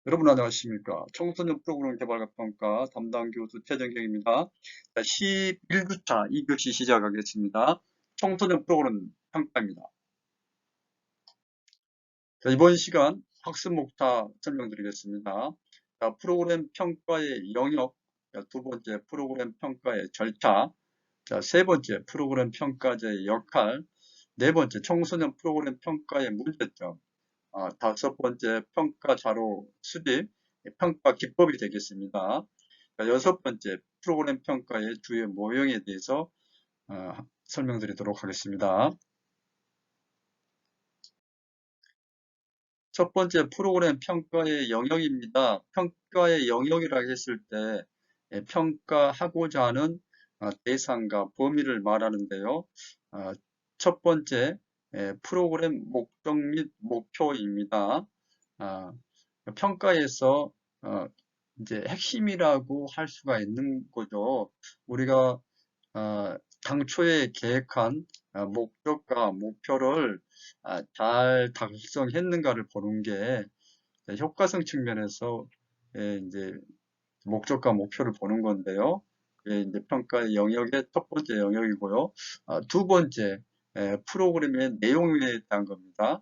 여러분 안녕하십니까. 청소년 프로그램 개발과 평가 담당 교수 최정경입니다. 11주차 2교시 시작하겠습니다. 청소년 프로그램 평가입니다. 이번 시간 학습 목차 설명드리겠습니다. 프로그램 평가의 영역, 두 번째 프로그램 평가의 절차, 세 번째 프로그램 평가제의 역할, 네 번째 청소년 프로그램 평가의 문제점, 다섯 번째 평가 자료 수집, 평가 기법이 되겠습니다. 여섯 번째 프로그램 평가의 주요 모형에 대해서 설명드리도록 하겠습니다. 첫 번째 프로그램 평가의 영역입니다. 평가의 영역이라고 했을 때 평가하고자 하는 대상과 범위를 말하는데요. 첫 번째 프로그램 목적 및 목표입니다. 평가에서 이제 핵심이라고 할 수가 있는 거죠. 우리가 당초에 계획한 목적과 목표를 잘 달성했는가를 보는 게 효과성 측면에서 이제 목적과 목표를 보는 건데요. 그게 이제 평가의 영역의 첫 번째 영역이고요. 두 번째 프로그램의 내용에 대한 겁니다.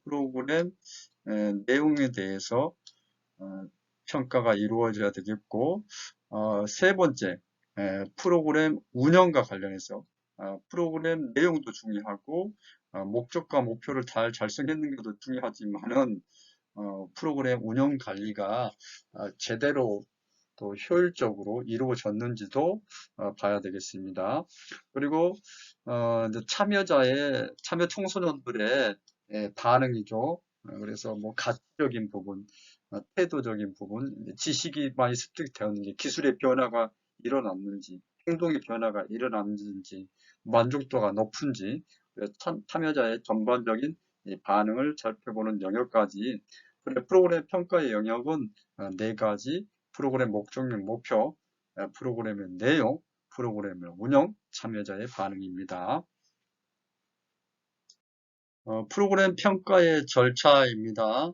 프로그램 내용에 대해서 평가가 이루어져야 되겠고, 세 번째, 프로그램 운영과 관련해서 프로그램 내용도 중요하고, 목적과 목표를 잘 달성했는 것도 중요하지만은, 프로그램 운영 관리가 제대로 또 효율적으로 이루어졌는지도 봐야 되겠습니다. 그리고 이제 참여 청소년들의 반응이죠. 그래서 뭐 가치적인 부분, 태도적인 부분, 지식이 많이 습득되었는지, 기술의 변화가 일어났는지, 행동의 변화가 일어났는지, 만족도가 높은지, 참여자의 전반적인 반응을 살펴보는 영역까지. 프로그램 평가의 영역은 네 가지: 프로그램 목적 및 목표, 프로그램의 내용, 프로그램의 운영, 참여자의 반응입니다. 프로그램 평가의 절차입니다.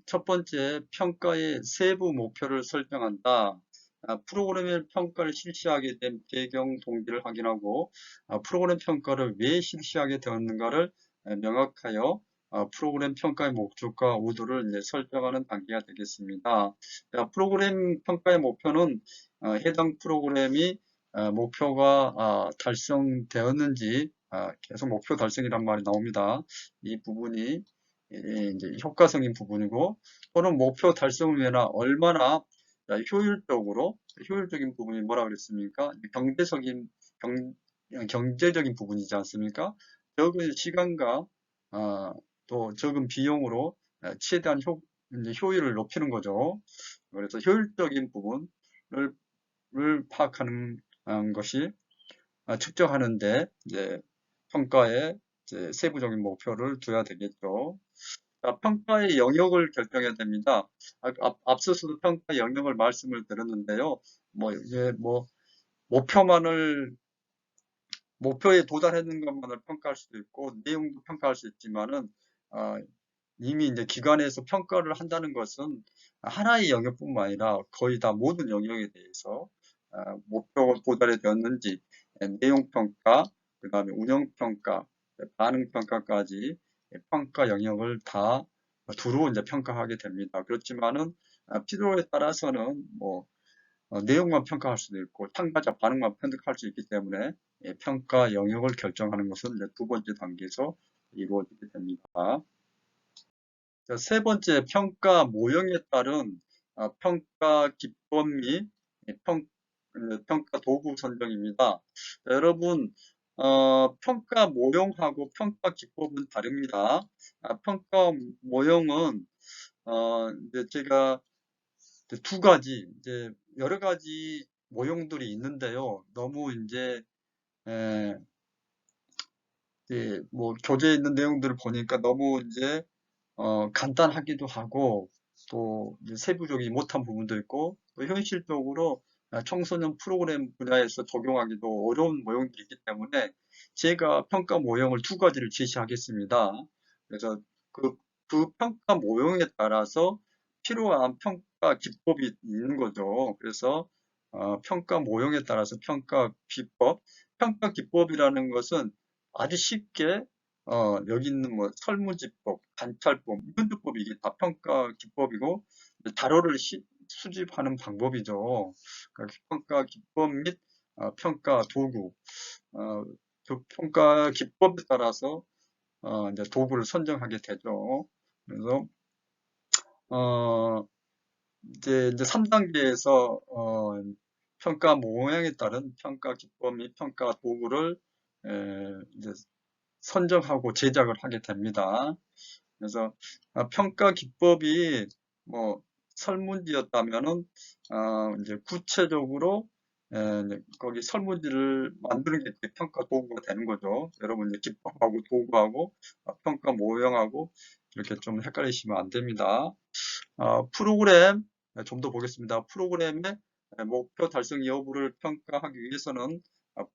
첫 번째, 평가의 세부 목표를 설정한다. 프로그램의 평가를 실시하게 된 배경 동기를 확인하고, 프로그램 평가를 왜 실시하게 되었는가를 명확하여 프로그램 평가의 목적과 의도를 이제 설정하는 단계가 되겠습니다. 프로그램 평가의 목표는 해당 프로그램이 목표가 달성되었는지, 계속 목표 달성이란 말이 나옵니다. 이 부분이 이제 효과성인 부분이고, 또는 목표 달성을 위해 얼마나 효율적인 부분이 뭐라 그랬습니까? 경제적인 부분이지 않습니까? 적은 시간과 또 적은 비용으로 최대한 이제 효율을 높이는 거죠. 그래서 효율적인 부분을 파악하는 것이 측정하는데 이제 평가에 이제 세부적인 목표를 둬야 되겠죠. 평가의 영역을 결정해야 됩니다. 앞서서도 평가 영역을 말씀을 드렸는데요. 이게 목표에 도달했는 것만을 평가할 수도 있고, 내용도 평가할 수 있지만은, 이미 이제 기관에서 평가를 한다는 것은 하나의 영역뿐만 아니라 거의 다 모든 영역에 대해서 목표가 도달이 되었는지, 내용 평가, 그 다음에 운영 평가, 반응 평가까지 평가 영역을 다 두루 이제 평가하게 됩니다. 그렇지만은 필요에 따라서는 내용만 평가할 수도 있고 참가자 반응만 편득할 수 있기 때문에 평가 영역을 결정하는 것은 이제 두 번째 단계에서 이루어지게 됩니다. 세 번째, 평가 모형에 따른 평가 기법 및 평가 도구 선정입니다. 여러분, 평가 모형하고 평가 기법은 다릅니다. 평가 모형은 이제 제가 두 가지, 이제 여러 가지 모형들이 있는데요. 너무 이제 교재에 있는 내용들을 보니까 너무 이제 간단하기도 하고, 또 이제 세부적이지 못한 부분도 있고, 또 현실적으로 청소년 프로그램 분야에서 적용하기도 어려운 모형들이 있기 때문에 제가 평가 모형을 두 가지를 제시하겠습니다. 그래서 그 평가 모형에 따라서 필요한 평가 기법이 있는 거죠. 그래서 평가 모형에 따라서 평가 기법, 평가 기법이라는 것은 아주 쉽게 여기 있는 뭐 설문지법, 관찰법, 문제법 이게 다 평가 기법이고 자료를 수집하는 방법이죠. 그러니까 평가 기법 및 평가 도구, 그 평가 기법에 따라서 이제 도구를 선정하게 되죠. 그래서 어, 이제 3단계에서 평가 모형에 따른 평가 기법 및 평가 도구를 이제 선정하고 제작을 하게 됩니다. 그래서 평가 기법이 뭐 설문지였다면은 이제 구체적으로 이제 거기 설문지를 만드는 게 평가 도구가 되는 거죠. 여러분 이제 기법하고 도구하고 평가 모형하고 이렇게 좀 헷갈리시면 안 됩니다. 프로그램 좀 더 보겠습니다. 프로그램의 목표 달성 여부를 평가하기 위해서는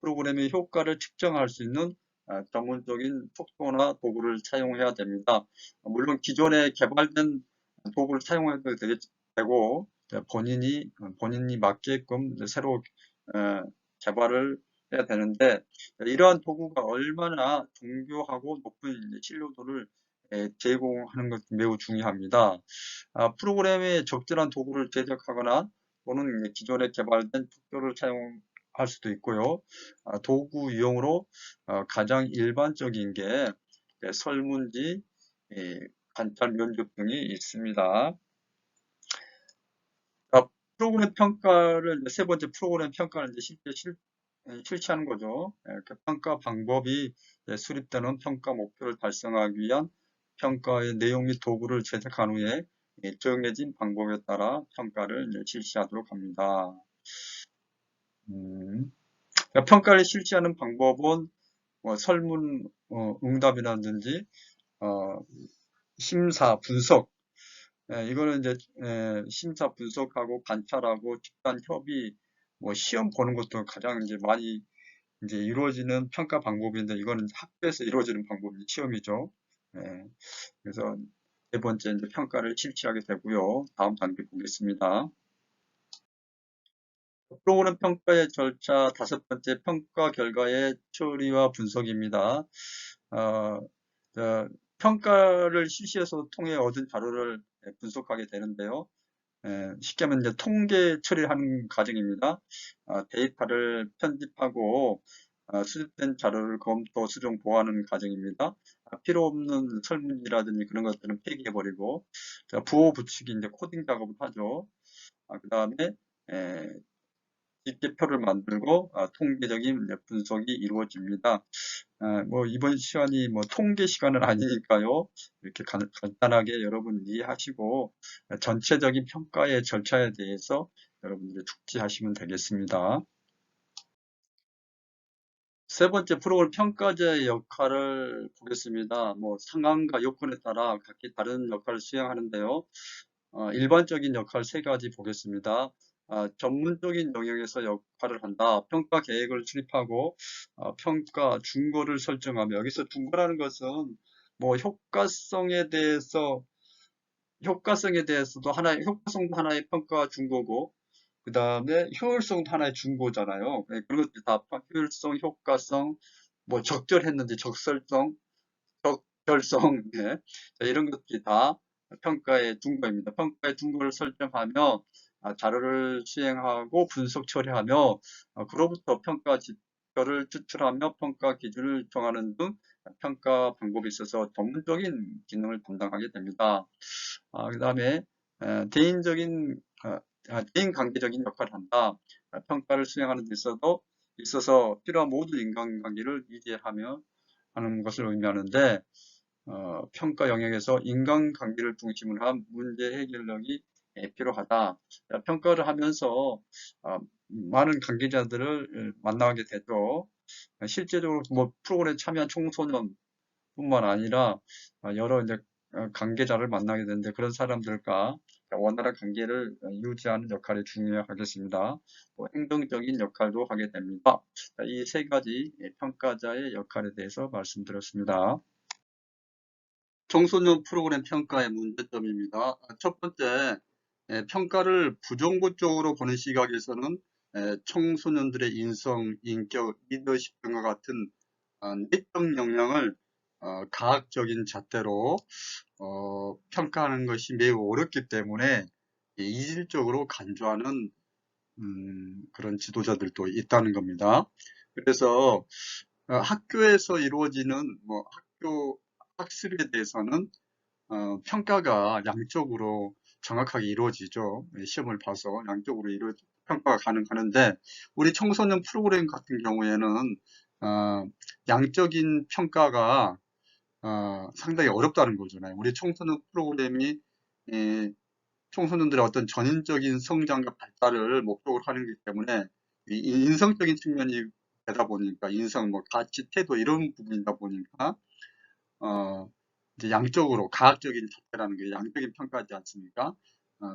프로그램의 효과를 측정할 수 있는 전문적인 속도나 도구를 사용해야 됩니다. 물론 기존에 개발된 도구를 사용해도 되고 본인이 맞게끔 새로 개발을 해야 되는데 이러한 도구가 얼마나 정교하고 높은 신뢰도를 제공하는 것이 매우 중요합니다. 프로그램에 적절한 도구를 제작하거나 또는 기존에 개발된 툴을 사용할 수도 있고요. 도구 유형으로 가장 일반적인 게 설문지, 관찰 면접 등이 있습니다. 프로그램 평가를 세 번째 프로그램 평가를 이제 실시하는 거죠. 그 평가 방법이 수립되는 평가 목표를 달성하기 위한 평가의 내용 및 도구를 제작한 후에 정해진 방법에 따라 평가를 이제 실시하도록 합니다. 그러니까 평가를 실시하는 방법은 뭐 설문 응답이라든지 심사 분석 이거는 이제 심사 분석하고 관찰하고 집단 협의 뭐 시험 보는 것도 가장 이제 많이 이제 이루어지는 평가 방법인데 이거는 학교에서 이루어지는 방법이 시험이죠. 예, 그래서 네 번째 이제 평가를 실시하게 되고요. 다음 단계 보겠습니다. 프로그램 평가의 절차 다섯 번째 평가 결과의 처리와 분석입니다. 어, 평가를 실시해서 통해 얻은 자료를 분석하게 되는데요. 쉽게 하면 이제 통계 처리하는 과정입니다. 데이터를 편집하고 수집된 자료를 검토, 수정, 보완하는 과정입니다. 필요 없는 설문이라든지 그런 것들은 폐기해버리고 부호 붙이기 이제 코딩 작업을 하죠. 그 다음에 집계표를 만들고 통계적인 분석이 이루어집니다. 뭐 이번 시간이 뭐 통계 시간은 아니니까요. 이렇게 간단하게 여러분 이해하시고 전체적인 평가의 절차에 대해서 여러분들이 숙지하시면 되겠습니다. 세 번째 프로그램 평가자의 역할을 보겠습니다. 뭐 상황과 요건에 따라 각기 다른 역할을 수행하는데요. 일반적인 역할 세 가지 보겠습니다. 전문적인 영역에서 역할을 한다. 평가 계획을 수립하고 평가 준거를 설정하며 여기서 준거라는 것은 뭐 효과성에 대해서도 효과성도 하나의 평가 준거고 그 다음에 효율성도 하나의 준거잖아요. 그런 것들 다 효율성, 효과성, 뭐 적절했는지 적절성, 예. 이런 것들이 다 평가의 준거입니다. 평가의 준거를 설정하며 자료를 수행하고 분석 처리하며 그로부터 평가 지표를 추출하며 평가 기준을 정하는 등 평가 방법에 있어서 전문적인 기능을 담당하게 됩니다. 그 다음에 대인 관계적인 역할을 한다. 평가를 수행하는 데 있어서 필요한 모든 인간관계를 유지하며 하는 것을 의미하는데 평가 영역에서 인간관계를 중심으로 한 문제 해결력이 필요하다. 평가를 하면서 많은 관계자들을 만나게 되죠. 실제적으로 뭐 프로그램에 참여한 청소년뿐만 아니라 여러 이제 관계자를 만나게 되는데 그런 사람들과 원활한 관계를 유지하는 역할이 중요하겠습니다. 또 행정적인 역할도 하게 됩니다. 이 세 가지 평가자의 역할에 대해서 말씀드렸습니다. 청소년 프로그램 평가의 문제점입니다. 첫 번째, 평가를 부정부적으로 보는 시각에서는 청소년들의 인성, 인격, 리더십 등과 같은 내적 역량을 과학적인 잣대로 평가하는 것이 매우 어렵기 때문에 이질적으로 간주하는 그런 지도자들도 있다는 겁니다. 그래서 학교에서 이루어지는 학교 학습에 대해서는 평가가 양적으로 정확하게 이루어지죠. 시험을 봐서 양적으로 평가가 가능하는데 우리 청소년 프로그램 같은 경우에는 양적인 평가가 상당히 어렵다는 거잖아요. 우리 청소년 프로그램이 청소년들의 어떤 전인적인 성장과 발달을 목적으로 하는 거기 때문에 이 인성적인 측면이 되다 보니까 인성, 가치, 태도 이런 부분이다 보니까 이제 양적으로 가학적인 잣대라는 게 양적인 평가지 않습니까?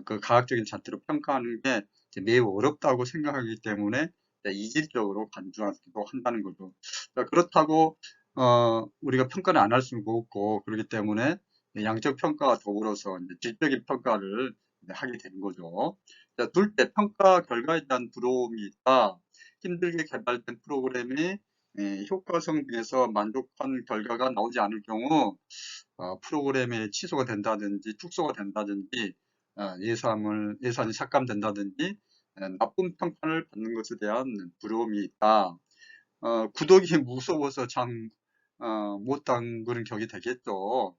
그 가학적인 잣대로 평가하는 게 이제 매우 어렵다고 생각하기 때문에 이질적으로 간주하기도 한다는 거죠. 그렇다고 우리가 평가를 안 할 수는 없고 그렇기 때문에 양적 평가와 더불어서 이제 질적인 평가를 이제 하게 되는 거죠. 둘째, 평가 결과에 대한 부러움이 있다. 힘들게 개발된 프로그램이 효과성 등에서 만족한 결과가 나오지 않을 경우 프로그램이 취소가 된다든지 축소가 된다든지 예산이 삭감된다든지 나쁜 평판을 받는 것에 대한 두려움이 있다. 구독이 무서워서 못 담그는 격이 되겠죠.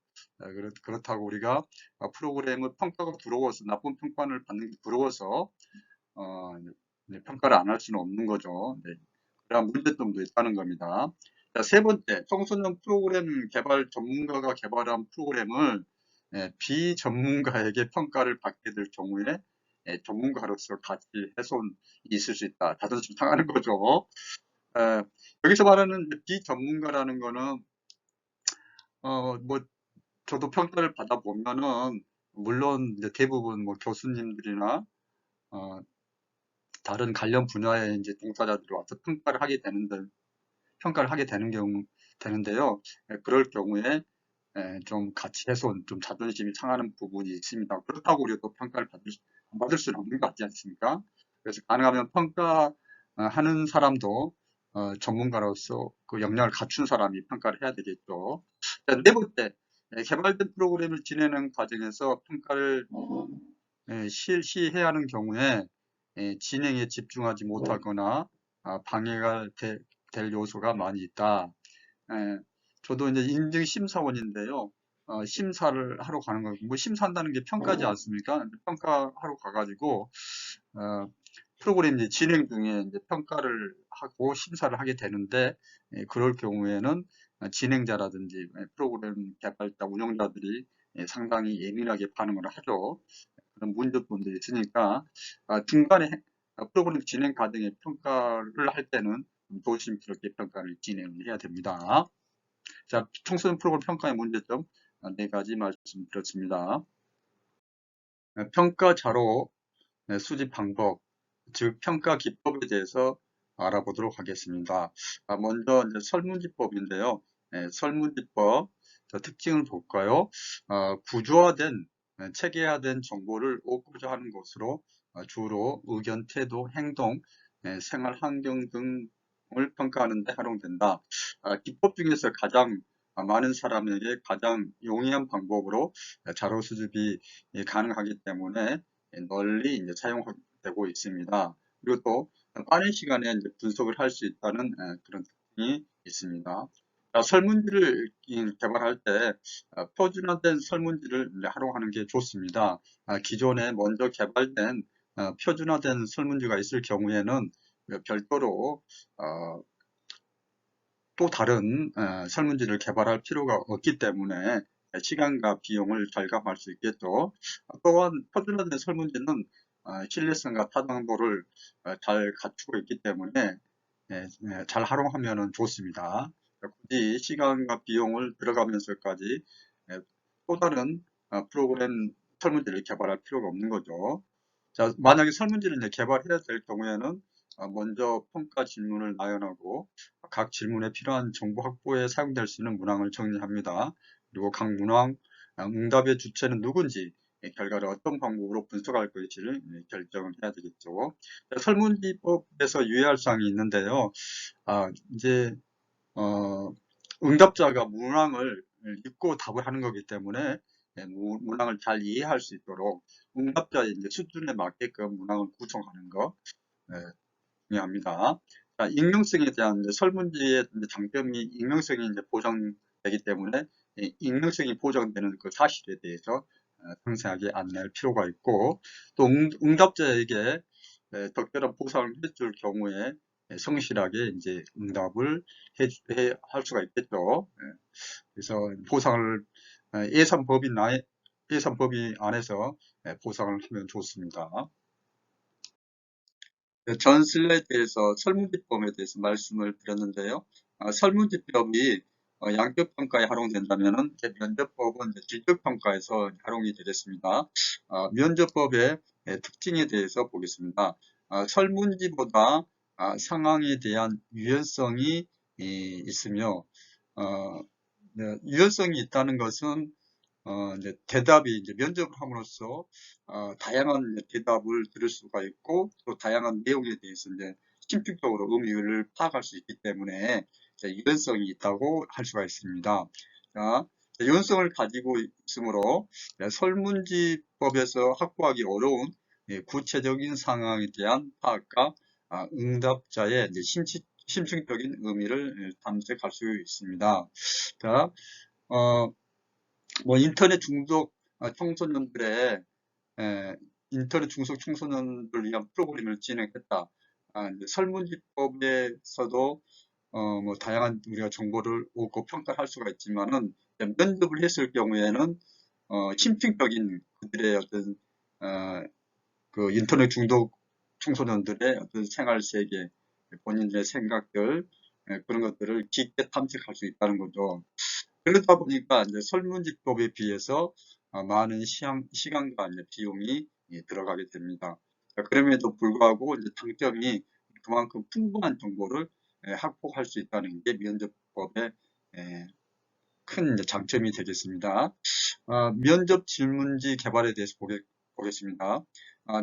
그렇다고 우리가 프로그램의 평가가 두려워서 나쁜 평판을 받는 게 두려워서 어, 평가를 안 할 수는 없는 거죠. 네. 그런 문제점도 있다는 겁니다. 자, 세 번째, 청소년 프로그램 개발 전문가가 개발한 프로그램을 비전문가에게 평가를 받게 될 경우에 전문가로서 가치 훼손이 있을 수 있다. 자존심 상하는 거죠. 여기서 말하는 비전문가라는 거는 뭐 저도 평가를 받아보면은 물론 이제 대부분 교수님들이나 어, 다른 관련 분야의 이제 종사자들이 와서 평가를 하게 되는데요. 그럴 경우에 좀 가치 훼손, 좀 자존심이 상하는 부분이 있습니다. 그렇다고 우리가 또 평가를 받을 수는 없는 것 같지 않습니까? 그래서 가능하면 평가하는 사람도 전문가로서 그 역량을 갖춘 사람이 평가를 해야 되겠죠. 자, 네 번째, 개발된 프로그램을 진행하는 과정에서 평가를 실시해야 하는 경우에 진행에 집중하지 못하거나 방해가 될 요소가 많이 있다. 예, 저도 이제 인증심사원인데요. 심사를 하러 가는 거고, 심사한다는 게 평가지 않습니까? 평가하러 가가지고, 프로그램 이제 진행 중에 이제 평가를 하고 심사를 하게 되는데, 그럴 경우에는 진행자라든지 프로그램 개발자, 운영자들이 상당히 예민하게 반응을 하죠. 그런 문제점들이 있으니까, 중간에 프로그램 진행 과정에 평가를 할 때는 조심스럽게 평가를 진행을 해야 됩니다. 자, 청소년 프로그램 평가의 문제점 네 가지 말씀드렸습니다. 평가 자료 수집 방법, 즉 평가 기법에 대해서 알아보도록 하겠습니다. 먼저 이제 설문지법인데요. 설문지법 특징을 볼까요? 구조화된 체계화된 정보를 얻고자 하는 것으로 주로 의견, 태도, 행동, 생활 환경 등을 평가하는 데 활용된다. 기법 중에서 가장 많은 사람에게 가장 용이한 방법으로 자료 수집이 가능하기 때문에 널리 이제 사용되고 있습니다. 그리고 또 빠른 시간에 이제 분석을 할 수 있다는 그런 특징이 있습니다. 설문지를 개발할 때 표준화된 설문지를 활용하는 게 좋습니다. 기존에 먼저 개발된 표준화된 설문지가 있을 경우에는 별도로 또 다른 설문지를 개발할 필요가 없기 때문에 시간과 비용을 절감할 수 있겠죠. 또한 표준화된 설문지는 신뢰성과 타당도를 잘 갖추고 있기 때문에 잘 활용하면 좋습니다. 굳이 시간과 비용을 들어가면서까지 또 다른 프로그램 설문지를 개발할 필요가 없는 거죠. 자, 만약에 설문지를 이제 개발해야 될 경우에는 먼저 평가 질문을 나열하고 각 질문에 필요한 정보 확보에 사용될 수 있는 문항을 정리합니다. 그리고 각 문항 응답의 주체는 누군지, 결과를 어떤 방법으로 분석할 것인지를 결정을 해야 되겠죠. 설문지법에서 유의할 사항이 있는데요. 이제 응답자가 문항을 읽고 답을 하는 거기 때문에 문항을 잘 이해할 수 있도록 응답자의 이제 수준에 맞게끔 문항을 구성하는 거 중요합니다. 자, 익명성에 대한 이제 설문지의 이제 장점이 익명성이 이제 보장되기 때문에 익명성이 보장되는 그 사실에 대해서 상세하게 안내할 필요가 있고, 또 응답자에게 적절한 보상을 해줄 경우에 성실하게 이제 응답을 할 수가 있겠죠. 그래서 보상을 예산법인 안에서 보상을 하면 좋습니다. 전 슬라이드에서 설문지법에 대해서 말씀을 드렸는데요. 설문지법이 양격평가에 활용된다면 면접법은 질적평가에서 활용이 되겠습니다. 면접법의 특징에 대해서 보겠습니다. 설문지보다 상황에 대한 유연성이 있으며, 유연성이 있다는 것은 이제 대답이 이제 면접을 함으로써 다양한 대답을 들을 수가 있고, 또 다양한 내용에 대해서 이제 심층적으로 의미를 파악할 수 있기 때문에 유연성이 있다고 할 수가 있습니다. 자, 유연성을 가지고 있으므로 설문지법에서 확보하기 어려운 구체적인 상황에 대한 파악과 응답자의 이제 심층적인 의미를 탐색할 수 있습니다. 자, 인터넷 중독 청소년들의 인터넷 중독 청소년들을 위한 프로그램을 진행했다. 이제 설문지법에서도 다양한 우리가 정보를 얻고 평가할 수가 있지만은 면접을 했을 경우에는 심층적인 그들의 어떤 그 인터넷 중독 청소년들의 어떤 생활 세계, 본인들의 생각들 그런 것들을 깊게 탐색할 수 있다는 거죠. 그러다 보니까 이제 설문지법에 비해서 많은 시간과 이제 비용이 들어가게 됩니다. 그럼에도 불구하고 이제 장점이 그만큼 풍부한 정보를 확보할 수 있다는 게 면접법의 큰 이제 장점이 되겠습니다. 면접 질문지 개발에 대해서 보겠습니다.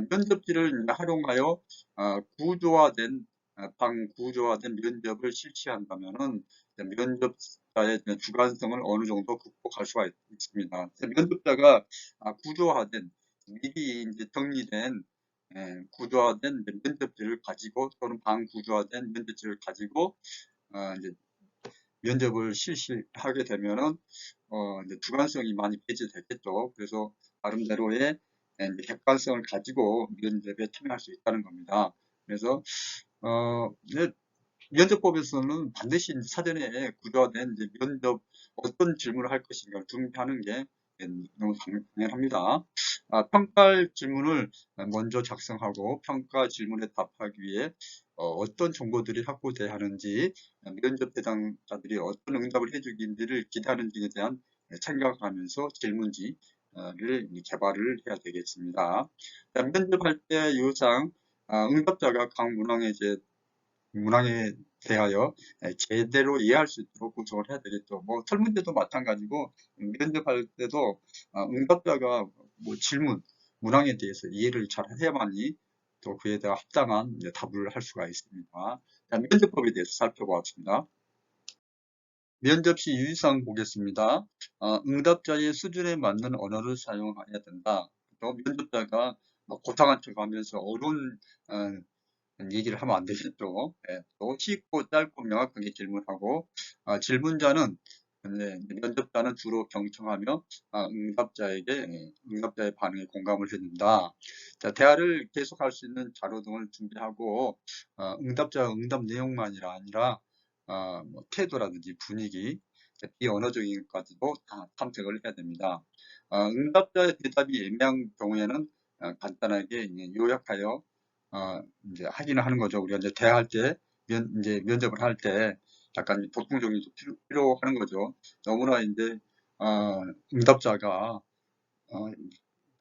면접지를 활용하여 구조화된 방구조화된 면접을 실시한다면은 면접자의 주관성을 어느 정도 극복할 수가 있습니다. 면접자가 구조화된 미리 이제 정리된 구조화된 면접지를 가지고 또는 방구조화된 면접지를 가지고 이제 면접을 실시하게 되면은 이제 주관성이 많이 배제되겠죠. 그래서 나름대로의 객관성을 가지고 면접에 참여할 수 있다는 겁니다. 그래서 면접법에서는 반드시 사전에 구조화된 면접 어떤 질문을 할 것인가를 준비하는 게 너무 당연합니다. 평가 질문을 먼저 작성하고 평가 질문에 답하기 위해 어떤 정보들이 확보돼야 하는지, 면접 대상자들이 어떤 응답을 해주기를 기대하는지에 대한 생각하면서 질문지를 제발을 해야 되겠습니다. 면접할 때 유상 응답자가 각 문항에 대하여 제대로 이해할 수 있도록 구성을 해야 되겠죠. 설문제도 마찬가지고 면접할 때도 응답자가 문항에 대해서 이해를 잘 해야만이 또 그에 대한 합당한 답을 할 수가 있습니다. 면접법에 대해서 살펴보았습니다. 면접 시 유의사항 보겠습니다. 응답자의 수준에 맞는 언어를 사용해야 된다. 또 면접자가 고상한 척하면서 어려운 얘기를 하면 안 되겠죠. 또 쉽고 짧고 명확하게 질문하고, 질문자는 면접자는 주로 경청하며 응답자의 반응에 공감을 해준다. 자, 대화를 계속할 수 있는 자료 등을 준비하고 응답자 응답 내용만이 아니라 태도라든지 분위기, 비언어적인 것까지도 다 탐색을 해야 됩니다. 응답자의 대답이 애매한 경우에는 간단하게 요약하여 이제 하기는 하는 거죠. 우리가 이제 대화할 때, 이제 면접을 할 때 약간 보충적인 필요하는 거죠. 너무나 이제, 응답자가,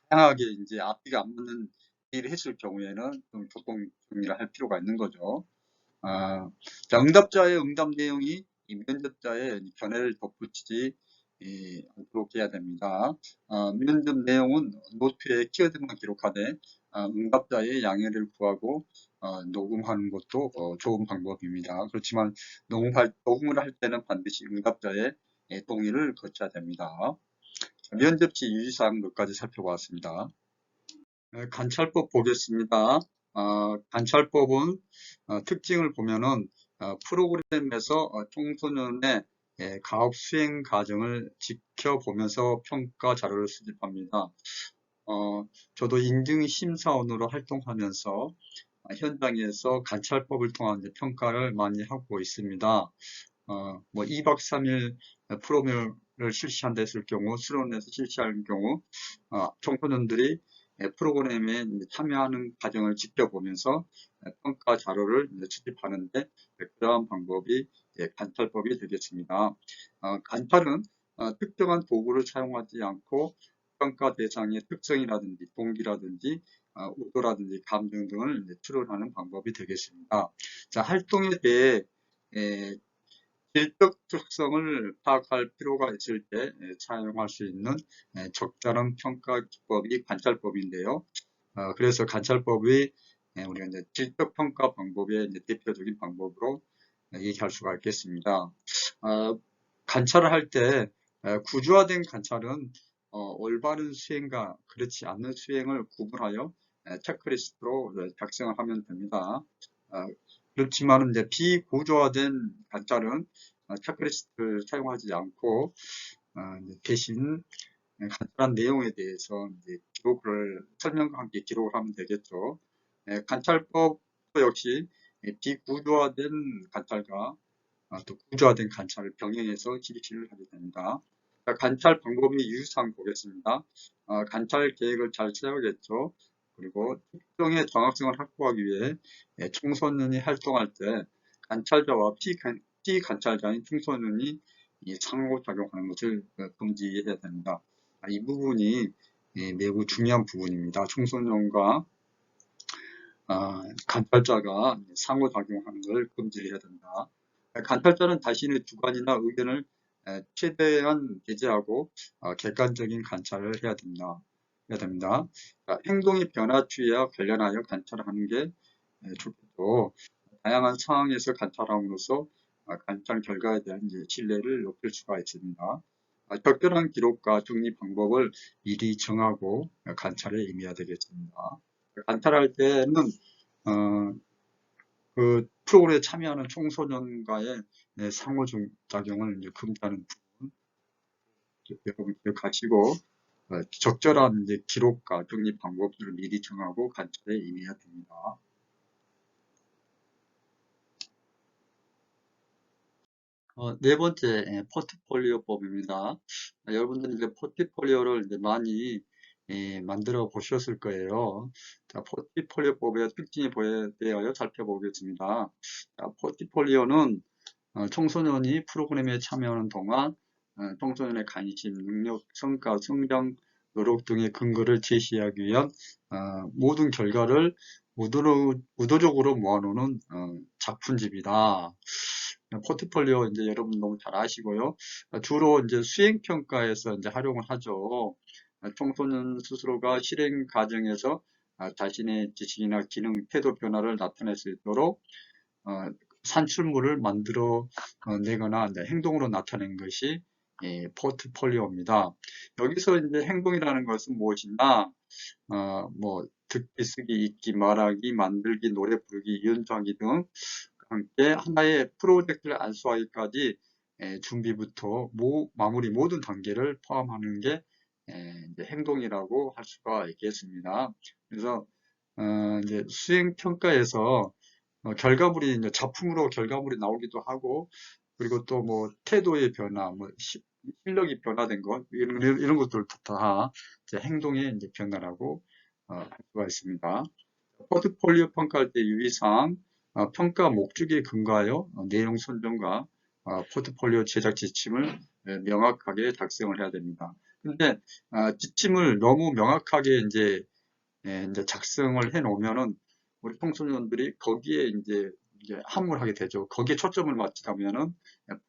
다양하게 이제 앞뒤가 안 맞는 얘기를 했을 경우에는 좀 보통 정리를 할 필요가 있는 거죠. 자, 응답자의 응답 내용이 이 면접자의 견해를 덧붙이지 하도록 해야 됩니다. 면접 내용은 노트에 키워드만 기록하되 응답자의 양해를 구하고 녹음하는 것도 좋은 방법입니다. 그렇지만 녹음을 할 때는 반드시 응답자의 동의를 거쳐야 됩니다. 면접 시 유의사항 몇 가지 살펴보았습니다. 관찰법 보겠습니다. 관찰법은 특징을 보면은 프로그램에서 청소년의 가업 수행 과정을 지켜보면서 평가 자료를 수집합니다. 저도 인증심사원으로 활동하면서 현장에서 관찰법을 통한 평가를 많이 하고 있습니다. 뭐 2박 3일 프로그램을 실시한다 했을 경우, 수련회에서 실시할 경우, 청소년들이 프로그램에 참여하는 과정을 지켜보면서 평가 자료를 수집하는데 그러한 방법이 관찰법이 되겠습니다. 관찰은 특정한 도구를 사용하지 않고 평가 대상의 특성이라든지 동기라든지 의도라든지 감정 등을 추론하는 방법이 되겠습니다. 자, 활동에 대해 질적 특성을 파악할 필요가 있을 때 사용할 수 있는 적절한 평가 기법이 관찰법인데요. 그래서 관찰법이 우리가 이제 질적 평가 방법의 대표적인 방법으로 얘기할 수가 있겠습니다. 관찰을 할 때 구조화된 관찰은 올바른 수행과 그렇지 않는 수행을 구분하여 체크리스트로 작성을 하면 됩니다. 그렇지만 이제 비구조화된 관찰은 체크리스트를 사용하지 않고 대신 관찰한 내용에 대해서 이제 기록을 설명과 함께 기록을 하면 되겠죠. 관찰법도 역시 비구조화된 관찰과 또 구조화된 관찰을 병행해서 실시를 하게 됩니다. 관찰 방법이 유효사항 보겠습니다. 관찰 계획을 잘 세우겠죠. 그리고 특정의 정확성을 확보하기 위해 청소년이 활동할 때 관찰자와 피관찰자인 청소년이 상호작용하는 것을 금지해야 됩니다. 이 부분이 매우 중요한 부분입니다. 청소년과 관찰자가 상호작용하는 걸 금지해야 된다. 관찰자는 자신의 주관이나 의견을 최대한 배제하고 객관적인 관찰을 해야 됩니다. 행동의 변화추이와 관련하여 관찰하는 게 좋겠고, 다양한 상황에서 관찰함으로써 관찰 결과에 대한 신뢰를 높일 수가 있습니다. 적절한 기록과 정리 방법을 미리 정하고 관찰에 임해야 되겠습니다. 관찰할 때는 그 프로그램에 참여하는 청소년과의 상호작용을 금지하는 부분 여러분 기억하시고 적절한 기록과 정리 방법들을 미리 정하고 관찰에 임해야 됩니다. 네 번째 포트폴리오법입니다. 여러분들 이제 포트폴리오를 이제 많이 만들어 보셨을 거예요. 자, 포트폴리오법의 특징에 대하여 살펴보겠습니다. 자, 포트폴리오는 청소년이 프로그램에 참여하는 동안 청소년의 관심, 능력, 성과, 성장, 노력 등의 근거를 제시하기 위한 모든 결과를 의도적으로 모아놓는 작품집이다. 포트폴리오 이제 여러분 너무 잘 아시고요. 주로 이제 수행평가에서 이제 활용을 하죠. 청소년 스스로가 실행 과정에서 자신의 지식이나 기능, 태도 변화를 나타낼 수 있도록 산출물을 만들어 내거나 이제 행동으로 나타낸 것이 포트폴리오입니다. 여기서 이제 행동이라는 것은 무엇이냐? 뭐 듣기, 쓰기, 읽기, 말하기, 만들기, 노래 부르기, 연주하기 등 함께 하나의 프로젝트를 안수하기까지 준비부터 마무리 모든 단계를 포함하는 게 이제 행동이라고 할 수가 있겠습니다. 그래서 이제 수행 평가에서 결과물이 이제 작품으로 결과물이 나오기도 하고 그리고 또 뭐 태도의 변화, 뭐 실력이 변화된 것 이런 것들 다 이제 행동의 이제 변화라고 할 수가 있습니다. 포트폴리오 평가할 때 유의사항 평가 목적에 근거하여 내용 선정과 포트폴리오 제작 지침을 명확하게 작성을 해야 됩니다. 근데 지침을 너무 명확하게 이제 작성을 해 놓으면은 우리 청소년들이 거기에 이제 함몰하게 되죠. 거기에 초점을 맞추다 보면은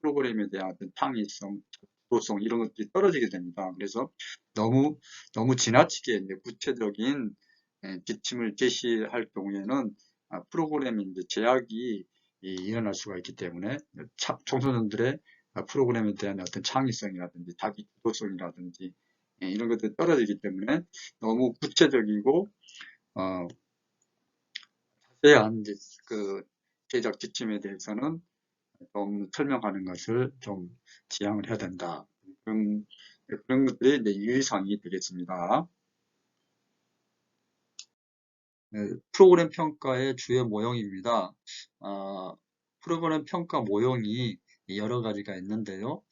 프로그램에 대한 어떤 창의성, 도성 이런 것들이 떨어지게 됩니다. 그래서 너무 지나치게 이제 구체적인 지침을 제시할 경우에는 프로그램에 이제 제약이 일어날 수가 있기 때문에 청소년들의 프로그램에 대한 어떤 창의성이라든지 자기 주도성이라든지 이런 것들이 떨어지기 때문에 너무 구체적이고 자세한 이제 그 제작 지침에 대해서는 좀 설명하는 것을 좀 지양을 해야 된다. 그런 것들이 이제 유의사항이 되겠습니다. 프로그램 평가의 주요 모형입니다. 프로그램 평가 모형이 여러 가지가 있는데요.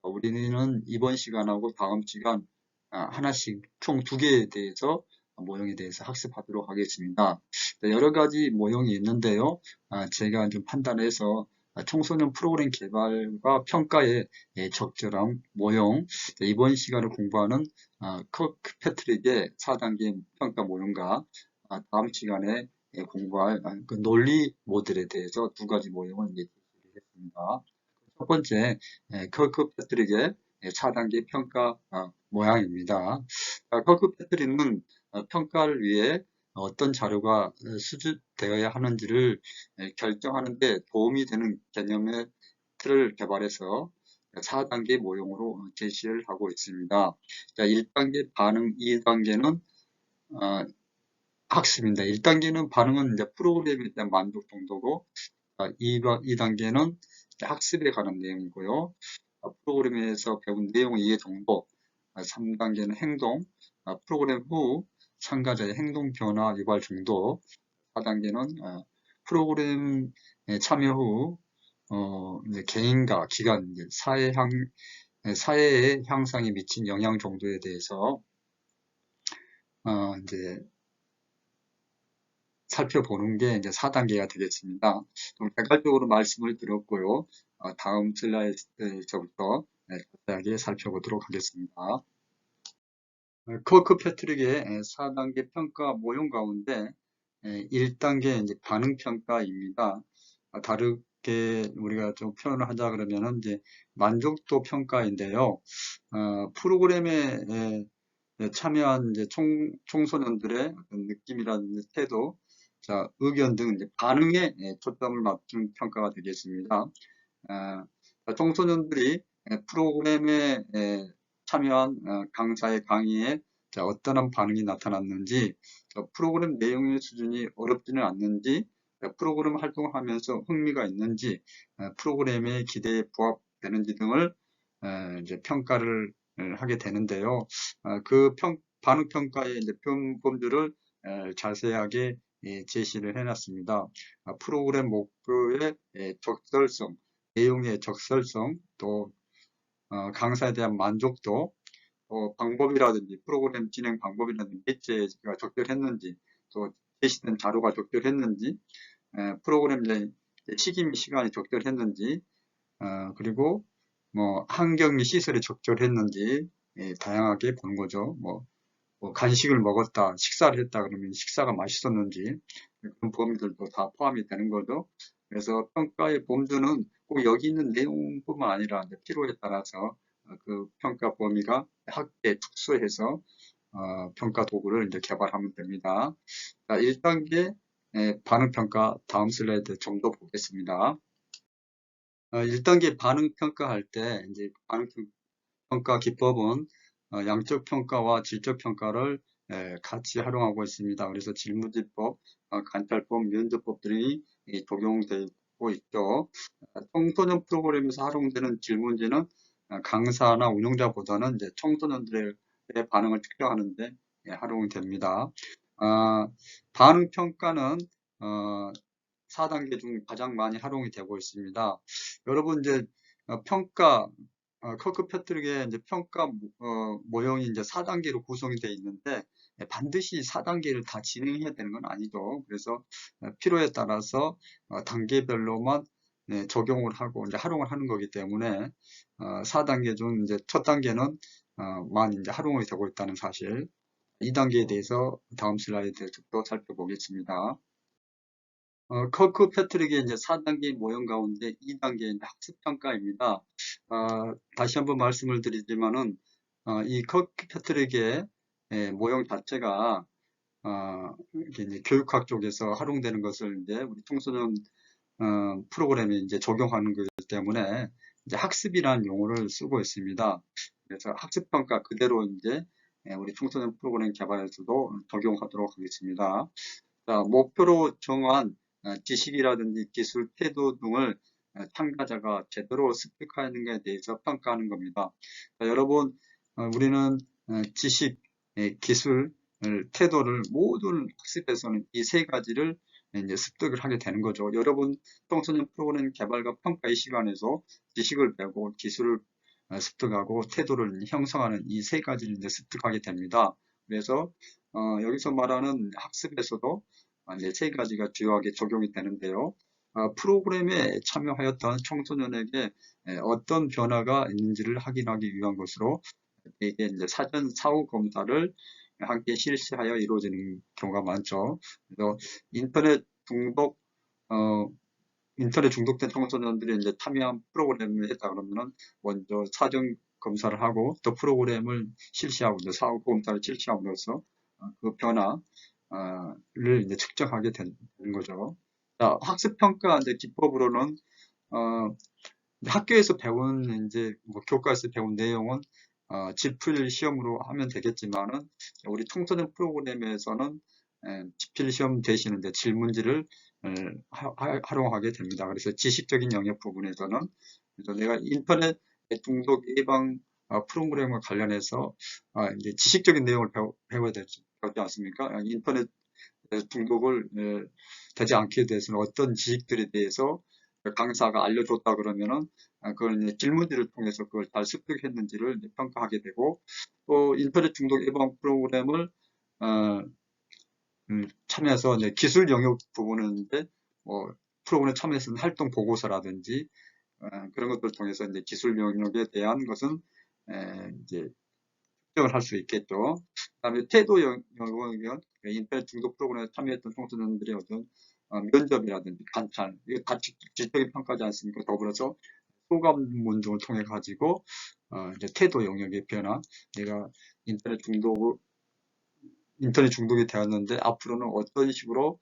우리는 이번 시간하고 다음 시간 하나씩 총 2개에 대해서 모형에 대해서 학습하도록 하겠습니다. 여러 가지 모형이 있는데요. 제가 좀 판단해서 청소년 프로그램 개발과 평가에 적절한 모형, 이번 시간을 공부하는 커크패트릭의 4단계 평가 모형과 다음 시간에 공부할 그 논리 모델에 대해서 2가지 모형을 이제 제시했습니다. 첫 번째, 커크패트릭의 4단계 평가 모양입니다. 커크패트릭은 평가를 위해 어떤 자료가 수집되어야 하는지를 결정하는 데 도움이 되는 개념의 틀을 개발해서 4단계 모형으로 제시를 하고 있습니다. 1단계 반응, 2단계는 학습입니다. 1단계는 반응은 이제 프로그램에 대한 만족 정도고, 2단계는 학습에 관한 내용이고요. 프로그램에서 배운 내용 이해 정도, 3단계는 행동, 프로그램 후 참가자의 행동 변화 유발 정도, 4단계는 프로그램 참여 후 이제 개인과 기관, 이제 사회의 향상에 미친 영향 정도에 대해서 이제 살펴보는 게 이제 4단계가 되겠습니다. 좀 개괄적으로 말씀을 드렸고요. 다음 슬라이드서부터 자세하게 살펴보도록 하겠습니다. 커크패트릭의 4단계 평가 모형 가운데 1단계 이제 반응 평가입니다. 다르게 우리가 좀 표현을 하자 그러면은 이제 만족도 평가인데요. 프로그램에 참여한 이제 청소년들의 어떤 느낌이라든지 태도, 의견 등 이제 반응에 초점을 맞춘 평가가 되겠습니다. 청소년들이 프로그램에 참여한 강사의 강의에 어떠한 반응이 나타났는지, 프로그램 내용의 수준이 어렵지는 않는지, 프로그램 활동하면서 흥미가 있는지, 프로그램의 기대에 부합되는지 등을 이제 평가를 하게 되는데요. 그 반응 평가의 이제 범주를 자세하게 제시를 해놨습니다. 프로그램 목표의 적절성, 내용의 적절성, 또 강사에 대한 만족도, 방법이라든지 프로그램 진행 방법이라든지 매체가 적절했는지, 또 제시된 자료가 적절했는지, 프로그램 시기 및 시간이 적절했는지, 그리고 뭐 환경 및 시설이 적절했는지 다양하게 보는 거죠. 뭐 간식을 먹었다, 식사를 했다 그러면 식사가 맛있었는지 그런 범위들도 다 포함이 되는 거죠. 그래서 평가의 범주는 꼭 여기 있는 내용뿐만 아니라 필요에 따라서 그 평가 범위가 학교에 특수해서 평가 도구를 이제 개발하면 됩니다. 자, 1단계 반응 평가 다음 슬라이드 좀 더 보겠습니다. 1단계 반응 평가할 때 이제 반응 평가 기법은 양적 평가와 질적 평가를 같이 활용하고 있습니다. 그래서 질문지법, 관찰법, 면접법들이 적용되고 있죠. 청소년 프로그램에서 활용되는 질문지는 강사나 운영자보다는 이제 청소년들의 반응을 측정하는데 활용이 됩니다. 반응 평가는 4단계 중 가장 많이 활용이 되고 있습니다. 여러분 이제 평가 커크패트릭의 이제 평가 모형이 이제 4단계로 구성이 되어 있는데 반드시 4단계를 다 진행해야 되는 건 아니죠. 그래서 필요에 따라서 단계별로만 적용을 하고 이제 활용을 하는 거기 때문에 4단계 중 이제 첫 단계는 많이 이제 활용이 되고 있다는 사실. 2단계에 대해서 다음 슬라이드에서 또 살펴보겠습니다. 커크 패트릭의 이제 4단계 모형 가운데 2단계 학습평가입니다. 다시 한번 말씀을 드리지만은, 이 커크 패트릭의 모형 자체가, 이게 이제 교육학 쪽에서 활용되는 것을 이제 우리 청소년 프로그램에 이제 적용하는 거기 때문에 이제 학습이라는 용어를 쓰고 있습니다. 그래서 학습평가 그대로 이제 우리 청소년 프로그램 개발에서도 적용하도록 하겠습니다. 자, 목표로 정한 지식이라든지 기술, 태도 등을 참가자가 제대로 습득하는가에 대해서 평가하는 겁니다. 자, 여러분, 우리는 지식, 기술, 태도를 모든 학습에서는 이 세 가지를 이제 습득을 하게 되는 거죠. 여러분, 청소년 프로그램 개발과 평가의 시간에서 지식을 배우고 기술을 습득하고 태도를 형성하는 이 세 가지를 이제 습득하게 됩니다. 그래서 여기서 말하는 학습에서도 이제 세 가지가 주요하게 적용이 되는데요. 프로그램에 참여하였던 청소년에게 어떤 변화가 있는지를 확인하기 위한 것으로 이게 이제 사전 사후 검사를 함께 실시하여 이루어지는 경우가 많죠. 그래서 인터넷 중독, 어, 인터넷 중독된 청소년들이 이제 참여한 프로그램을 했다 그러면은 먼저 사전 검사를 하고 또 프로그램을 실시하고 이제 사후 검사를 실시함으로써 그 변화를 이제 측정하게 되는 거죠. 자, 학습 평가 이제 기법으로는 어, 학교에서 배운 이제 뭐 교과에서 배운 내용은 지필 시험으로 하면 되겠지만은 우리 청소년 프로그램에서는 지필 시험 대신 이제 질문지를 활용하게 됩니다. 그래서 지식적인 영역 부분에서는 그래서 내가 인터넷 중독 예방 프로그램과 관련해서 이제 지식적인 내용을 배워야 되지 않습니까? 인터넷 중독을 되지 않게 대해서는 어떤 지식들에 대해서 강사가 알려줬다 그러면은 그걸 이제 질문지를 통해서 그걸 잘 습득했는지를 이제 평가하게 되고 또 인터넷 중독 예방 프로그램을 어, 참여해서 이제 기술 영역 부분은 이제 뭐 프로그램 참여해서 활동 보고서라든지 그런 것들을 통해서 이제 기술 영역에 대한 것은 이제 측정을 할 수 있겠죠. 그다음에 태도 영역은 인터넷 중독 프로그램에 참여했던 청소년들의 어떤 면접이라든지 관찰 이게 다 질적인 평가지 않습니까? 더불어서 소감 문종을 통해 가지고 이제 태도 영역의 변화, 내가 인터넷 중독이 되었는데 앞으로는 어떤 식으로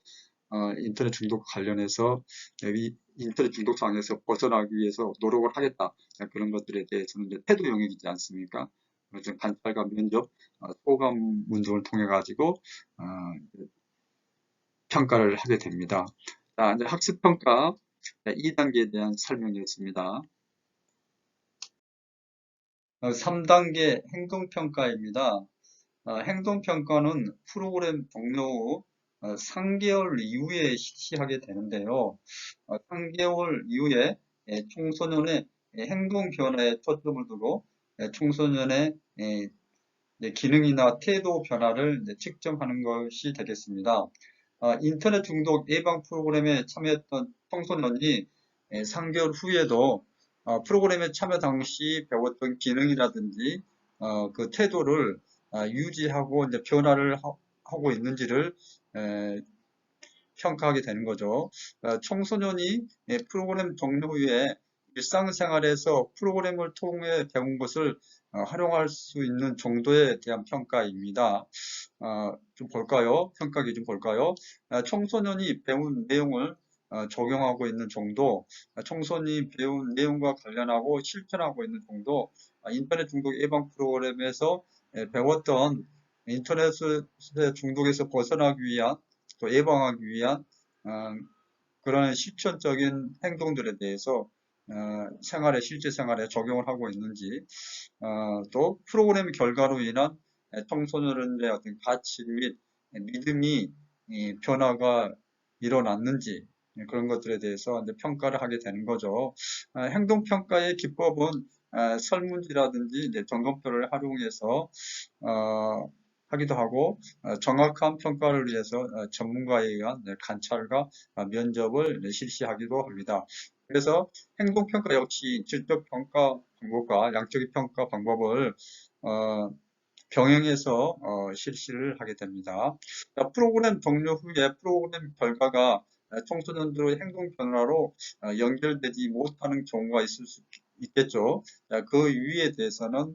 인터넷 중독 관련해서 이 인터넷 중독 상에서 벗어나기 위해서 노력을 하겠다. 그런 것들에 대해서는 이제 태도 영역이지 않습니까? 그래서 관찰과 면접, 소감 문종을 통해 가지고 평가를 하게 됩니다. 자, 이제 학습 평가 2단계에 대한 설명이었습니다. 3단계 행동평가입니다. 행동평가는 프로그램 종료 후 3개월 이후에 실시하게 되는데요. 3개월 이후에 청소년의 행동 변화에 초점을 두고 청소년의 기능이나 태도 변화를 측정하는 것이 되겠습니다. 인터넷 중독 예방 프로그램에 참여했던 청소년이 3개월 후에도 프로그램에 참여 당시 배웠던 기능이라든지 그 태도를 유지하고 이제 변화를 하고 있는지를 평가하게 되는 거죠. 청소년이 프로그램 종료 후에 일상생활에서 프로그램을 통해 배운 것을 활용할 수 있는 정도에 대한 평가입니다. 좀 볼까요? 평가 기준 볼까요? 청소년이 배운 내용을 적용하고 있는 정도, 청소년이 배운 내용과 관련하고 실천하고 있는 정도, 인터넷 중독 예방 프로그램에서 배웠던 인터넷 중독에서 벗어나기 위한 또 예방하기 위한 그런 실천적인 행동들에 대해서 실제 생활에 적용을 하고 있는지 또 프로그램 결과로 인한 청소년의 어떤 가치 및 믿음이 변화가 일어났는지 그런 것들에 대해서 이제 평가를 하게 되는 거죠. 행동평가의 기법은 설문지라든지 이제 점검표를 활용해서 하기도 하고 정확한 평가를 위해서 전문가에 의한 관찰과 면접을 실시하기도 합니다. 그래서 행동평가 역시 질적 평가 방법과 양적인 평가 방법을 병행해서 실시를 하게 됩니다. 프로그램 종료 후에 프로그램 결과가 청소년들의 행동 변화로 연결되지 못하는 경우가 있을 수 있겠죠. 그 이유에 대해서는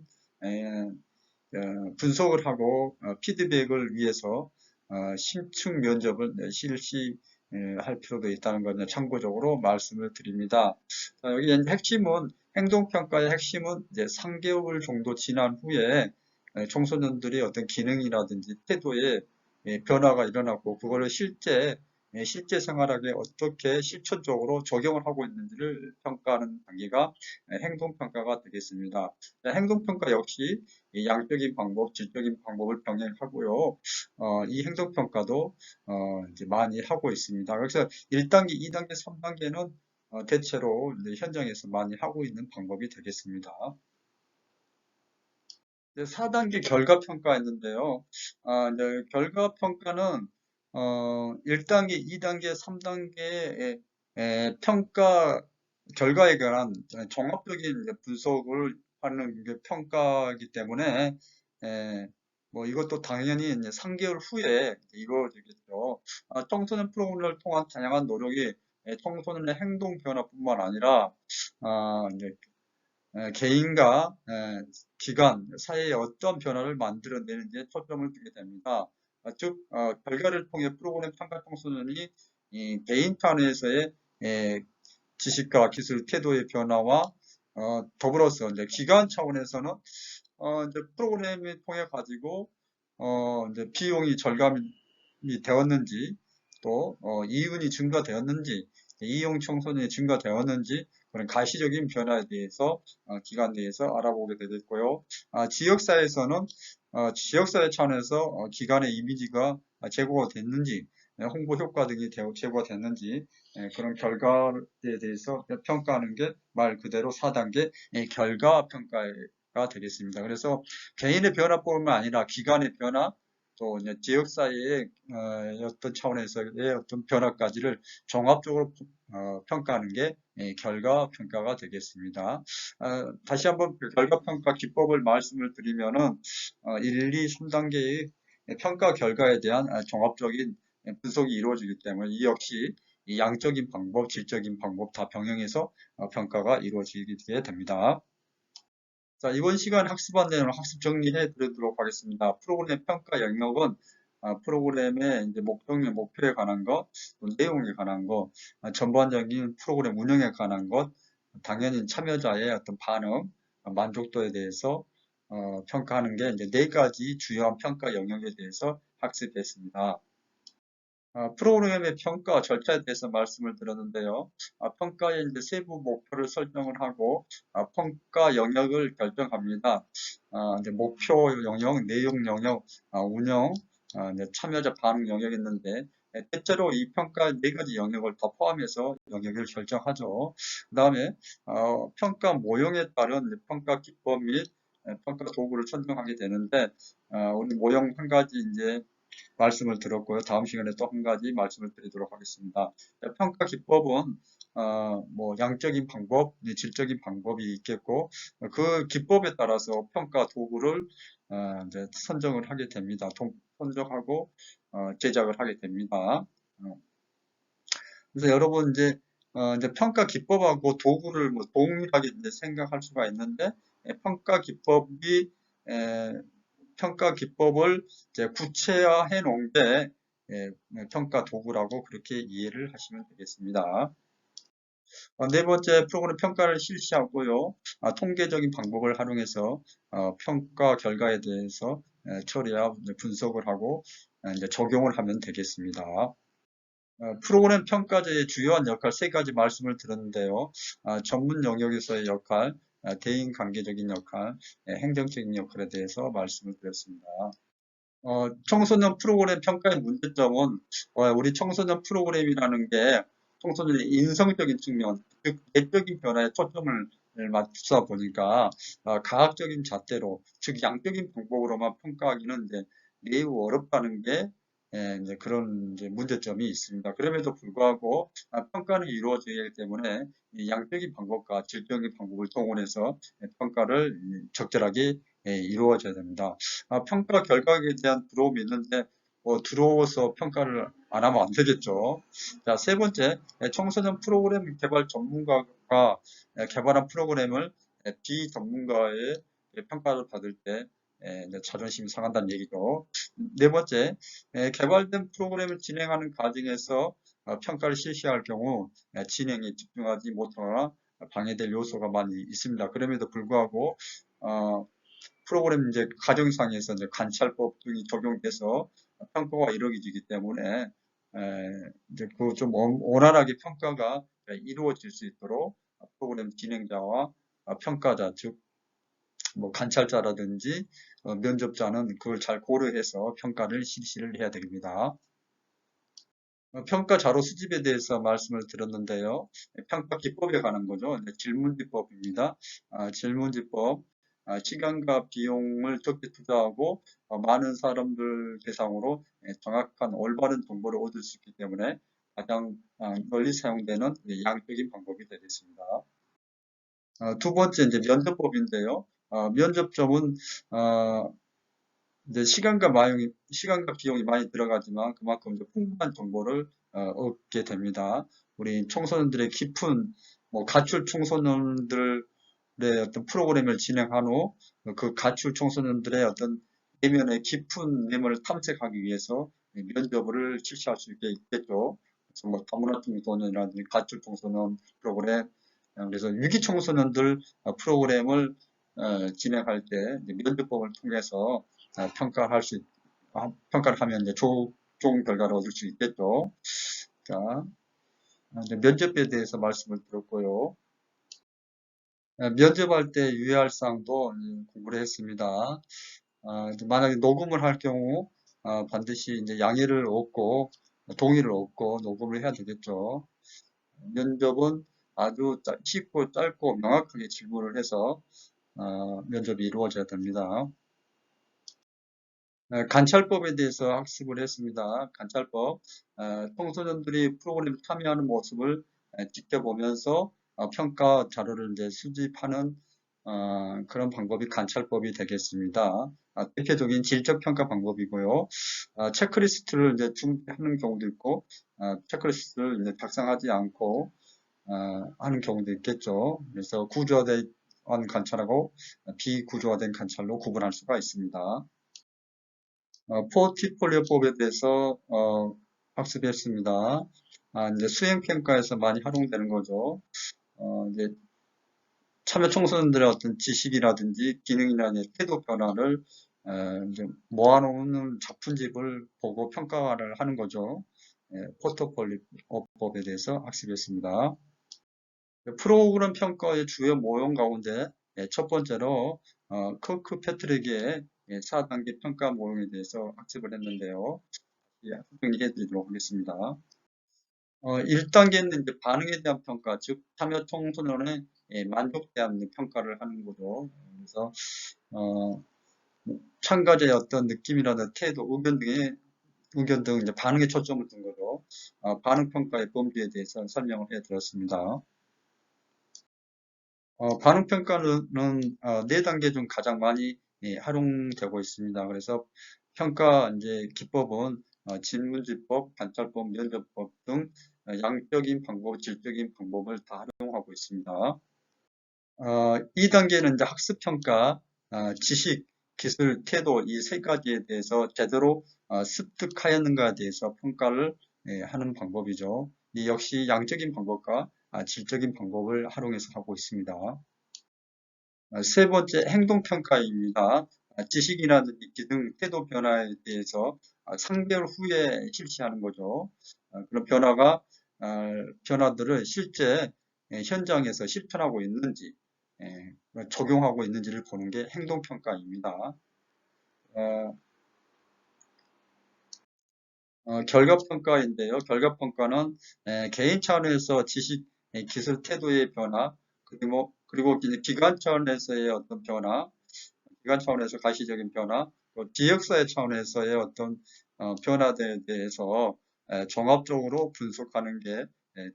분석을 하고 피드백을 위해서 심층 면접을 실시할 필요가 있다는 것을 참고적으로 말씀을 드립니다. 여기 핵심은 행동평가의 핵심은 이제 3개월 정도 지난 후에 청소년들이 어떤 기능이라든지 태도에 변화가 일어나고 그거를 실제 생활하게 어떻게 실천적으로 적용을 하고 있는지를 평가하는 단계가 행동평가가 되겠습니다. 행동평가 역시 양적인 방법, 질적인 방법을 병행하고요. 이 행동평가도 이제 많이 하고 있습니다. 그래서 1단계, 2단계, 3단계는 대체로 현장에서 많이 하고 있는 방법이 되겠습니다. 4단계 결과평가였는데요. 결과평가는 1단계, 2단계, 3단계의 평가 결과에 관한 종합적인 분석을 하는 게 평가이기 때문에 뭐 이것도 당연히 이제 3개월 후에 이루어지겠죠. 청소년 프로그램을 통한 다양한 노력이 청소년의 행동 변화뿐만 아니라 이제 개인과 기관, 사회에 어떤 변화를 만들어내는지에 초점을 두게 됩니다. 즉, 결과를 통해 프로그램 평가 청소년이 이 개인 차원에서의 지식과 기술, 태도의 변화와 더불어서 이제 기관 차원에서는 이제 프로그램을 통해 가지고 이제 비용이 절감이 되었는지 또 이윤이 증가되었는지 이용 청소년이 증가되었는지 그런 가시적인 변화에 대해서 기관 내에서 알아보게 되겠고요. 지역사회에서는 지역사회 차원에서 기관의 이미지가 제고가 됐는지 홍보 효과 등이 제고가 됐는지 그런 결과에 대해서 평가하는 게 말 그대로 4단계 결과 평가가 되겠습니다. 그래서 개인의 변화뿐만 아니라 기관의 변화 또 이제 지역사회의 어떤 차원에서의 어떤 변화까지를 종합적으로 평가하는 게 결과 평가가 되겠습니다. 다시 한번 그 결과 평가 기법을 말씀을 드리면은 1, 2, 3단계의 평가 결과에 대한 종합적인 분석이 이루어지기 때문에 이 역시 이 양적인 방법, 질적인 방법 다 병행해서 평가가 이루어지게 됩니다. 자, 이번 시간 학습한 내용을 학습 정리해 드리도록 하겠습니다. 프로그램 평가 영역은 프로그램의 이제 목적률, 목표에 관한 것, 또 내용에 관한 것, 전반적인 프로그램 운영에 관한 것, 당연히 참여자의 어떤 반응, 만족도에 대해서 평가하는 게 이제 4가지 주요한 평가 영역에 대해서 학습했습니다. 프로그램의 평가 절차에 대해서 말씀을 드렸는데요. 평가의 이제 세부 목표를 설정을 하고 평가 영역을 결정합니다. 이제 목표 영역, 내용 영역, 운영, 이제 참여자 반응 영역이 있는데 대체로 이 평가 4가지 영역을 다 포함해서 영역을 결정하죠. 그 다음에 평가 모형에 따른 평가 기법 및 평가 도구를 선정하게 되는데 우리 모형 한 가지 이제 말씀을 드렸고요. 다음 시간에 또 한 가지 말씀을 드리도록 하겠습니다. 평가 기법은 뭐 양적인 방법, 질적인 방법이 있겠고 그 기법에 따라서 평가 도구를 이제 선정을 하게 됩니다. 선정하고 제작을 하게 됩니다. 그래서 여러분 이제 평가 기법하고 도구를 뭐 동일하게 이제 생각할 수가 있는데 평가 기법이 평가 기법을 이제 구체화해 놓은 게 평가 도구라고 그렇게 이해를 하시면 되겠습니다. 네 번째 프로그램 평가를 실시하고요. 통계적인 방법을 활용해서 평가 결과에 대해서 처리와 분석을 하고 이제 적용을 하면 되겠습니다. 프로그램 평가제의 주요한 역할 3가지 말씀을 드렸는데요. 전문 영역에서의 역할, 대인 관계적인 역할, 행정적인 역할에 대해서 말씀을 드렸습니다. 청소년 프로그램 평가의 문제점은 우리 청소년 프로그램이라는 게 청소년의 인성적인 측면, 즉 내적인 변화에 초점을 맞추다 보니까 과학적인 잣대로, 즉 양적인 방법으로만 평가하기는 이제 매우 어렵다는 게 이제 그런 이제 문제점이 있습니다. 그럼에도 불구하고 평가는 이루어지기 때문에 이 양적인 방법과 질적인 방법을 동원해서 평가를 적절하게 이루어져야 됩니다. 평가 결과에 대한 두려움이 있는데 들어오서 평가를 안 하면 안 되겠죠. 자, 세 번째, 청소년 프로그램 개발 전문가가 개발한 프로그램을 비전문가의 평가를 받을 때 이제 자존심이 상한다는 얘기죠. 네 번째, 개발된 프로그램을 진행하는 과정에서 평가를 실시할 경우 진행에 집중하지 못하거나 방해될 요소가 많이 있습니다. 그럼에도 불구하고 프로그램 이제 과정상에서 이제 관찰법 등이 적용돼서 평가가 이루어지기 때문에 이제 그 좀 원활하게 평가가 이루어질 수 있도록 프로그램 진행자와 평가자, 즉 뭐 관찰자라든지 면접자는 그걸 잘 고려해서 평가를 실시를 해야 됩니다. 평가 자료 수집에 대해서 말씀을 드렸는데요. 평가 기법에 관한 거죠. 질문지법입니다. 질문지법, 시간과 비용을 적게 투자하고 많은 사람들 대상으로 정확한 올바른 정보를 얻을 수 있기 때문에 가장 널리 사용되는 양적인 방법이 되겠습니다. 두 번째 이제 면접법인데요. 면접점은 이제 시간과 비용이 많이 들어가지만 그만큼 이제 풍부한 정보를 얻게 됩니다. 우리 청소년들의 깊은 가출 청소년들의 어떤 프로그램을 진행한 후 그 가출 청소년들의 어떤 내면의 깊은 내면을 탐색하기 위해서 면접을 실시할 수 있겠죠. 그래서 뭐 다문화 청소년이라든지 가출 청소년 프로그램, 그래서 위기 청소년들 프로그램을 진행할 때 면접법을 통해서 평가를 하면 이제 좋은 결과를 얻을 수 있겠죠. 자, 이제 면접에 대해서 말씀을 드렸고요. 면접할 때 유의할 사항도 공부를 했습니다. 만약에 녹음을 할 경우 반드시 이제 양해를 얻고 동의를 얻고 녹음을 해야 되겠죠. 면접은 아주 쉽고 짧고 명확하게 질문을 해서 면접이 이루어져야 됩니다. 관찰법에 대해서 학습을 했습니다. 관찰법, 청소년들이 프로그램 참여하는 모습을 지켜보면서 평가 자료를 이제 수집하는 그런 방법이 관찰법이 되겠습니다. 대표적인 질적 평가 방법이고요. 체크리스트를 이제 준비하는 경우도 있고, 체크리스트를 이제 작성하지 않고 하는 경우도 있겠죠. 그래서 구조화된 관찰하고 비구조화된 관찰로 구분할 수가 있습니다. 포트폴리오법에 대해서 학습했습니다. 이제 수행평가에서 많이 활용되는 거죠. 이제 참여 청소년들의 어떤 지식이라든지 기능이라든지 태도 변화를 이제 모아놓는 작품집을 보고 평가를 하는 거죠. 포트폴리오법에 대해서 학습했습니다. 프로그램 평가의 주요 모형 가운데 첫 번째로 커크 패트릭의 4단계 평가 모형에 대해서 학습을 했는데요. 정리해 드리도록 하겠습니다. 1단계는 이제 반응에 대한 평가, 즉 참여 청소년의 만족에 대한 평가를 하는 거죠. 그래서 참가자의 어떤 느낌이라든 태도, 의견 등 이제 반응에 초점을 둔 거죠. 반응 평가의 범위에 대해서 설명을 해 드렸습니다. 반응 평가는 4단계 중 가장 많이 활용되고 있습니다. 그래서 평가 이제 기법은 질문지법, 관찰법, 면접법 등 양적인 방법, 질적인 방법을 다 활용하고 있습니다. 2단계는 이제 학습평가, 지식, 기술, 태도 이 세 가지에 대해서 제대로 습득하였는가에 대해서 평가를 하는 방법이죠. 이 역시 양적인 방법과 질적인 방법을 활용해서 하고 있습니다. 세 번째 행동평가입니다. 지식이라든지 기능, 태도 변화에 대해서 상별 후에 실시하는 거죠. 그런 변화들을 실제 현장에서 실천하고 있는지, 적용하고 있는지를 보는 게 행동평가입니다. 결과평가인데요. 결과평가는 개인 차원에서 지식, 기술, 태도의 변화, 그리고 기관 차원에서의 어떤 변화, 기관 차원에서 가시적인 변화, 또 지역사회 차원에서의 어떤 변화에 대해서 종합적으로 분석하는 게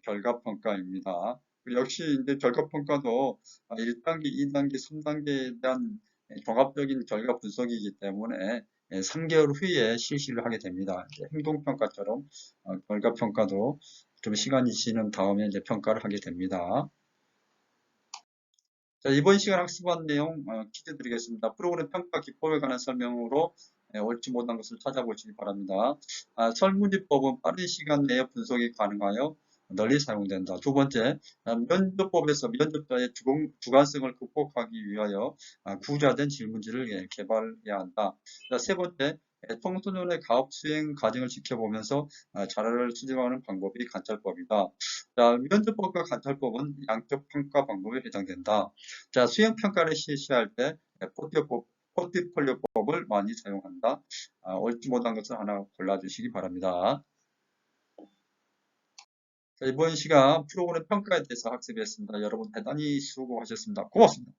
결과평가입니다. 역시 이제 결과평가도 1단계, 2단계, 3단계에 대한 종합적인 결과 분석이기 때문에 3개월 후에 실시를 하게 됩니다. 행동평가처럼 결과평가도 좀 시간이 지난 다음에 이제 평가를 하게 됩니다. 자, 이번 시간 학습한 내용 퀴즈 드리겠습니다. 프로그램 평가 기법에 관한 설명으로 옳지 못한 것을 찾아보시기 바랍니다. 설문지법은 빠른 시간 내에 분석이 가능하여 널리 사용된다. 두 번째, 면접법에서 면접자의 주관성을 극복하기 위하여 구조화된 질문지를 개발해야 한다. 자, 세 번째, 청소년의 가업 수행 과정을 지켜보면서 자료를 수집하는 방법이 관찰법이다. 자, 면접법과 관찰법은 양적 평가 방법에 해당된다. 자, 수행평가를 실시할 때 포트폴리오법을 많이 사용한다. 옳지 못한 것을 하나 골라주시기 바랍니다. 자, 이번 시간 프로그램 평가에 대해서 학습했습니다. 여러분 대단히 수고하셨습니다. 고맙습니다.